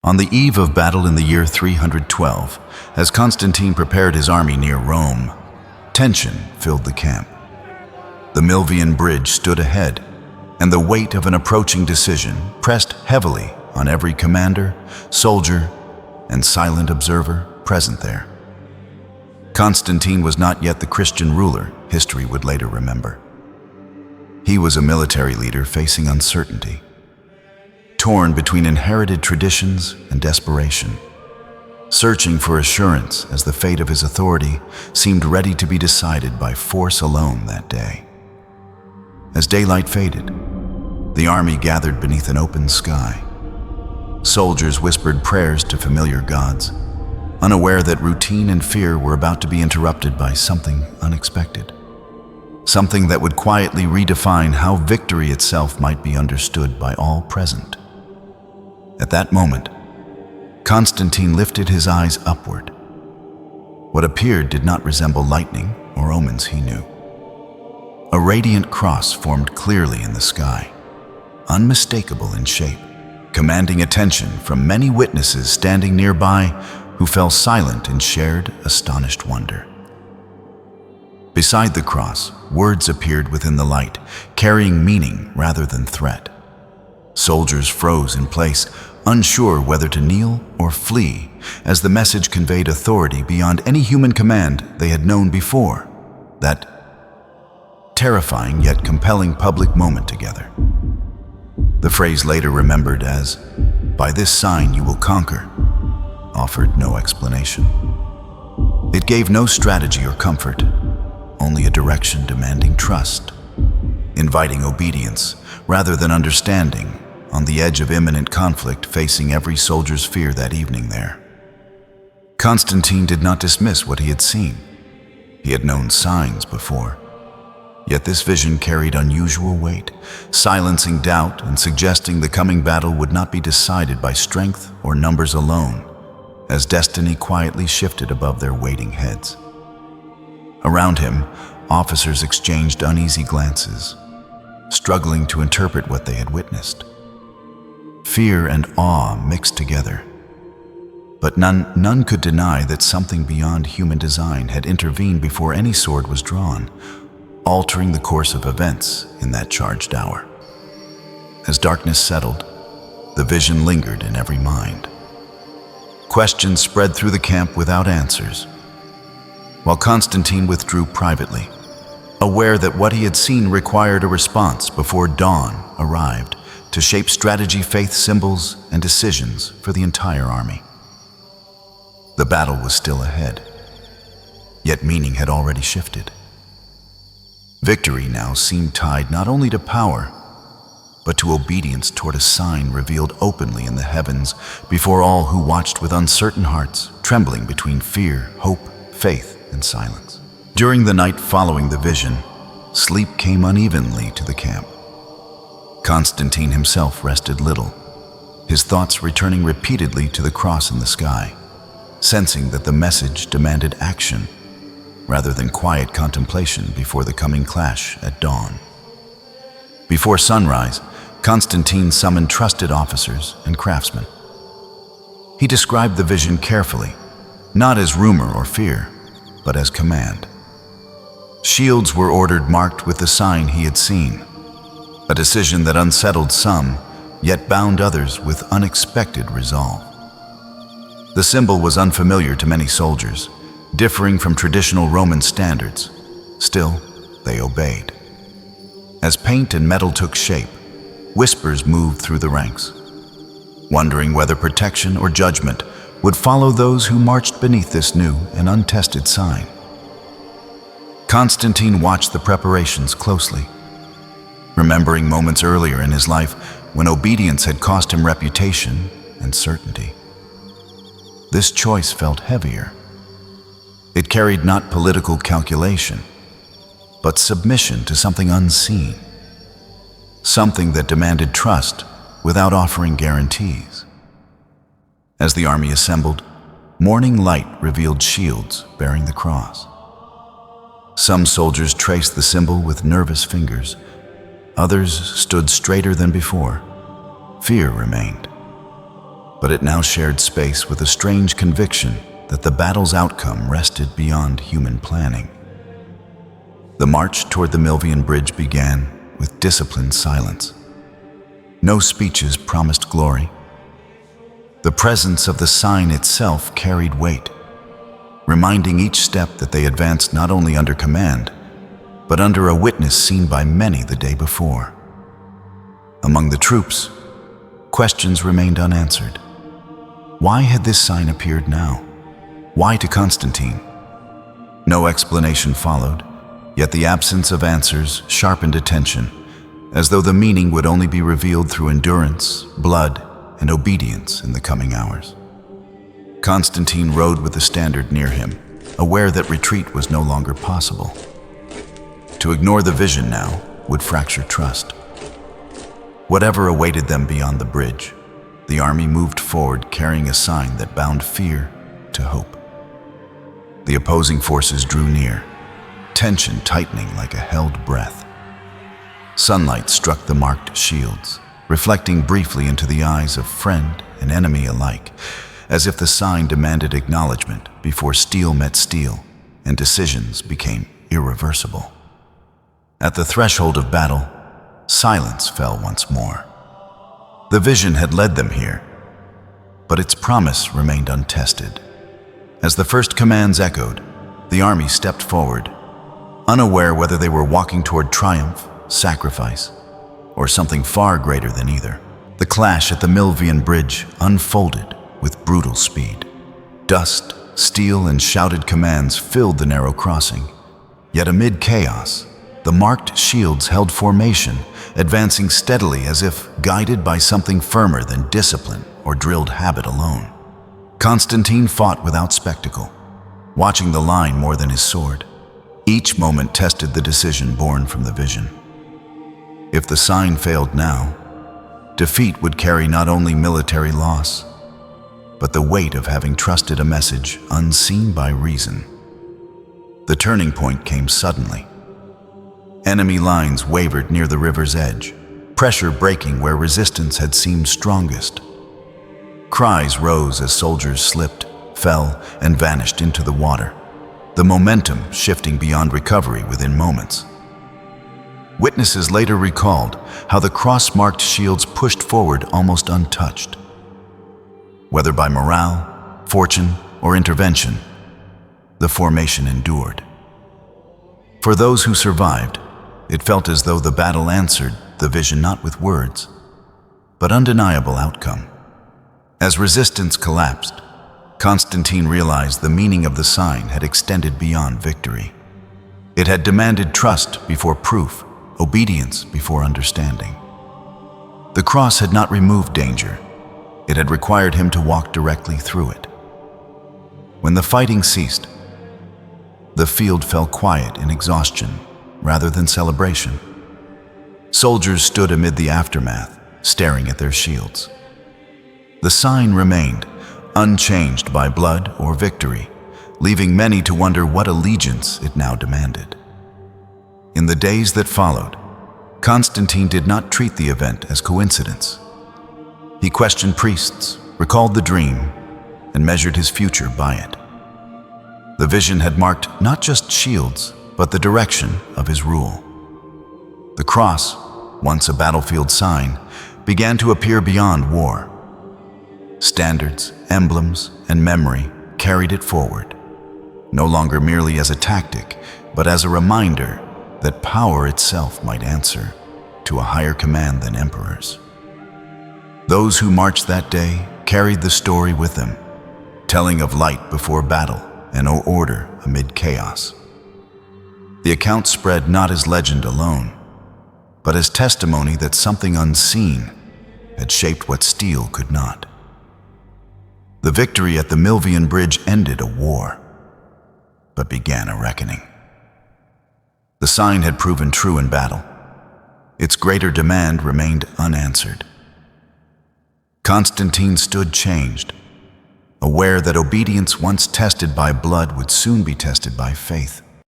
On the eve of battle in the year 312, as Constantine prepared his army near Rome, tension filled the camp. The Milvian Bridge stood ahead, and the weight of an approaching decision pressed heavily on every commander, soldier, and silent observer present there. Constantine was not yet the Christian ruler history would later remember. He was a military leader facing uncertainty, torn between inherited traditions and desperation, searching for assurance as the fate of his authority seemed ready to be decided by force alone that day. As daylight faded, the army gathered beneath an open sky. Soldiers whispered prayers to familiar gods, unaware that routine and fear were about to be interrupted by something unexpected, something that would quietly redefine how victory itself might be understood by all present. At that moment, Constantine lifted his eyes upward. What appeared did not resemble lightning or omens he knew. A radiant cross formed clearly in the sky, unmistakable in shape, commanding attention from many witnesses standing nearby who fell silent in shared, astonished wonder. Beside the cross, words appeared within the light, carrying meaning rather than threat. Soldiers froze in place, unsure whether to kneel or flee, as the message conveyed authority beyond any human command they had known before. That terrifying yet compelling public moment together. The phrase later remembered as, "By this sign you will conquer," offered no explanation. It gave no strategy or comfort, only a direction demanding trust, inviting obedience rather than understanding, on the edge of imminent conflict facing every soldier's fear that evening there. Constantine did not dismiss what he had seen. He had known signs before. Yet this vision carried unusual weight, silencing doubt and suggesting the coming battle would not be decided by strength or numbers alone, as destiny quietly shifted above their waiting heads. Around him, officers exchanged uneasy glances, struggling to interpret what they had witnessed. Fear and awe mixed together. But none could deny that something beyond human design had intervened before any sword was drawn, altering the course of events in that charged hour. As darkness settled, the vision lingered in every mind. Questions spread through the camp without answers, while Constantine withdrew privately, aware that what he had seen required a response before dawn arrived to shape strategy, faith, symbols, and decisions for the entire army. The battle was still ahead, yet meaning had already shifted. Victory now seemed tied not only to power, but to obedience toward a sign revealed openly in the heavens before all who watched with uncertain hearts, trembling between fear, hope, faith, and silence. During the night following the vision, sleep came unevenly to the camp. Constantine himself rested little, his thoughts returning repeatedly to the cross in the sky, sensing that the message demanded action rather than quiet contemplation before the coming clash at dawn. Before sunrise, Constantine summoned trusted officers and craftsmen. He described the vision carefully, not as rumor or fear, but as command. Shields were ordered marked with the sign he had seen, a decision that unsettled some, yet bound others with unexpected resolve. The symbol was unfamiliar to many soldiers, differing from traditional Roman standards. Still, they obeyed. As paint and metal took shape, whispers moved through the ranks, wondering whether protection or judgment would follow those who marched beneath this new and untested sign. Constantine watched the preparations closely, remembering moments earlier in his life when obedience had cost him reputation and certainty. This choice felt heavier. It carried not political calculation, but submission to something unseen, something that demanded trust without offering guarantees. As the army assembled, morning light revealed shields bearing the cross. Some soldiers traced the symbol with nervous fingers. Others stood straighter than before. Fear remained. but it now shared space with a strange conviction that the battle's outcome rested beyond human planning. The march toward the Milvian Bridge began with disciplined silence. No speeches promised glory. The presence of the sign itself carried weight, reminding each step that they advanced not only under command, but under a witness seen by many the day before. Among the troops, questions remained unanswered. Why had this sign appeared now? Why to Constantine? No explanation followed, yet the absence of answers sharpened attention, as though the meaning would only be revealed through endurance, blood, and obedience in the coming hours. Constantine rode with the standard near him, aware that retreat was no longer possible. To ignore the vision now would fracture trust. Whatever awaited them beyond the bridge, the army moved forward carrying a sign that bound fear to hope. The opposing forces drew near, tension tightening like a held breath. Sunlight struck the marked shields, reflecting briefly into the eyes of friend and enemy alike, as if the sign demanded acknowledgement before steel met steel and decisions became irreversible. At the threshold of battle, silence fell once more. The vision had led them here, but its promise remained untested. As the first commands echoed, the army stepped forward, unaware whether they were walking toward triumph, sacrifice, or something far greater than either. The clash at the Milvian Bridge unfolded with brutal speed. Dust, steel, and shouted commands filled the narrow crossing. Yet amid chaos, the marked shields held formation, advancing steadily as if guided by something firmer than discipline or drilled habit alone. Constantine fought without spectacle, watching the line more than his sword. Each moment tested the decision born from the vision. If the sign failed now, defeat would carry not only military loss, but the weight of having trusted a message unseen by reason. The turning point came suddenly. Enemy lines wavered near the river's edge, pressure breaking where resistance had seemed strongest. Cries rose as soldiers slipped, fell, and vanished into the water, the momentum shifting beyond recovery within moments. Witnesses later recalled how the cross-marked shields pushed forward almost untouched. Whether by morale, fortune, or intervention, the formation endured. For those who survived, it felt as though the battle answered the vision not with words, but undeniable outcome. As resistance collapsed, Constantine realized the meaning of the sign had extended beyond victory. It had demanded trust before proof, obedience before understanding. The cross had not removed danger. It had required him to walk directly through it. When the fighting ceased, the field fell quiet in exhaustion rather than celebration. Soldiers stood amid the aftermath, staring at their shields. The sign remained, unchanged by blood or victory, leaving many to wonder what allegiance it now demanded. In the days that followed, Constantine did not treat the event as coincidence. He questioned priests, recalled the dream, and measured his future by it. The vision had marked not just shields, but the direction of his rule. The cross, once a battlefield sign, began to appear beyond war. Standards, emblems, and memory carried it forward, no longer merely as a tactic, but as a reminder that power itself might answer to a higher command than emperors. Those who marched that day carried the story with them, telling of light before battle and order amid chaos. The account spread not as legend alone, but as testimony that something unseen had shaped what steel could not. The victory at the Milvian Bridge ended a war, but began a reckoning. The sign had proven true in battle. Its greater demand remained unanswered. Constantine stood changed, aware that obedience once tested by blood would soon be tested by faith.